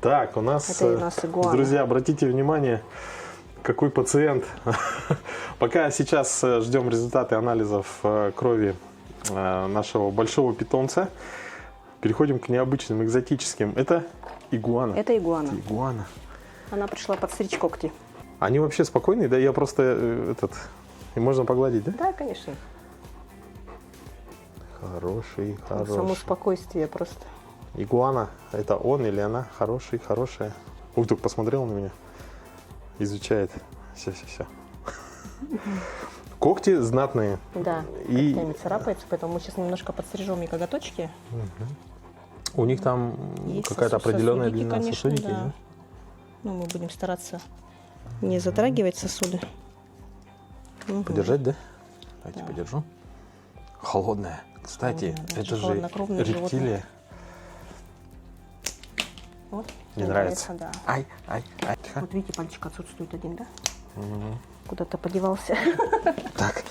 Так, у нас, Это у нас игуана. друзья, обратите внимание, какой пациент. Пока сейчас ждем результаты анализов крови нашего большого питомца, переходим к необычным, экзотическим. Это игуана. Это игуана. Игуана. Она пришла подстричь когти. Они вообще спокойные, да? Я просто и можно погладить, да? Да, конечно. Хороший. Само спокойствие просто. Игуана, это он или она? Хорошая. Ух, только посмотрел на меня. Изучает. Все. Когти знатные. Да, И когтями царапается, поэтому мы сейчас немножко подстрижем ей коготочки. у них там Есть какая-то определенная сосудики, длина конечно, сосудики, да. да? Ну, мы будем стараться не затрагивать сосуды. Подержать, да? Давайте Да. подержу. Холодная. Кстати, Холодная, это очень же холоднокровное рептилия. животное. Вот, Не нравится? Да. Ай. Тихо. Вот видите, пальчик отсутствует один, да? Куда-то подевался. Так.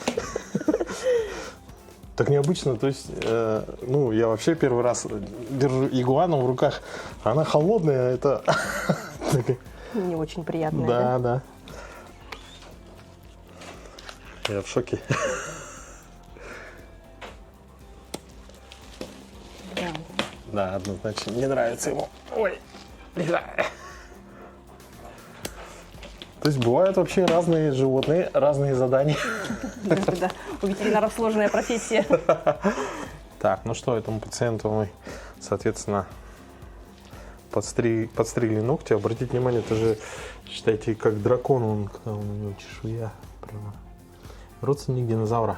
Так необычно, то есть, я вообще первый раз держу игуану в руках, она холодная, это... Не очень приятное, да? Да. Я в шоке. Да. Да, однозначно, не нравится ему. Ой, не знаю. То есть бывают вообще разные животные, разные задания. Да, у ветеринаров сложная профессия. Так, ну что, этому пациенту мы, соответственно, подстригли ногти. Обратите внимание, это же, считайте, как дракон, он, когда у него чешуя прямо. Родственник динозавра.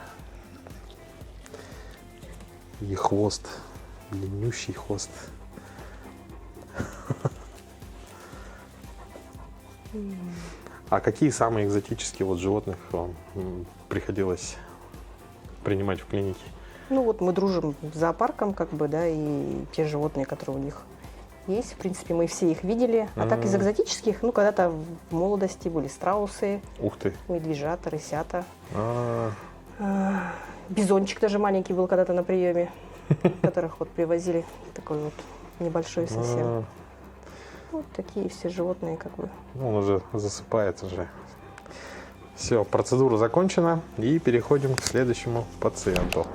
И хвост, длиннющий хвост. А какие самые экзотические животных вам приходилось принимать в клинике? Ну вот мы дружим с зоопарком, да, и те животные, которые у них есть, в принципе, мы все их видели. А так из экзотических, когда-то в молодости были страусы, Ух ты. медвежата, рысята. А, Бизончик даже маленький был когда-то на приеме, которых привозили, такой вот небольшой совсем. Вот такие все животные, Он уже засыпает уже. Все, процедура закончена и переходим к следующему пациенту.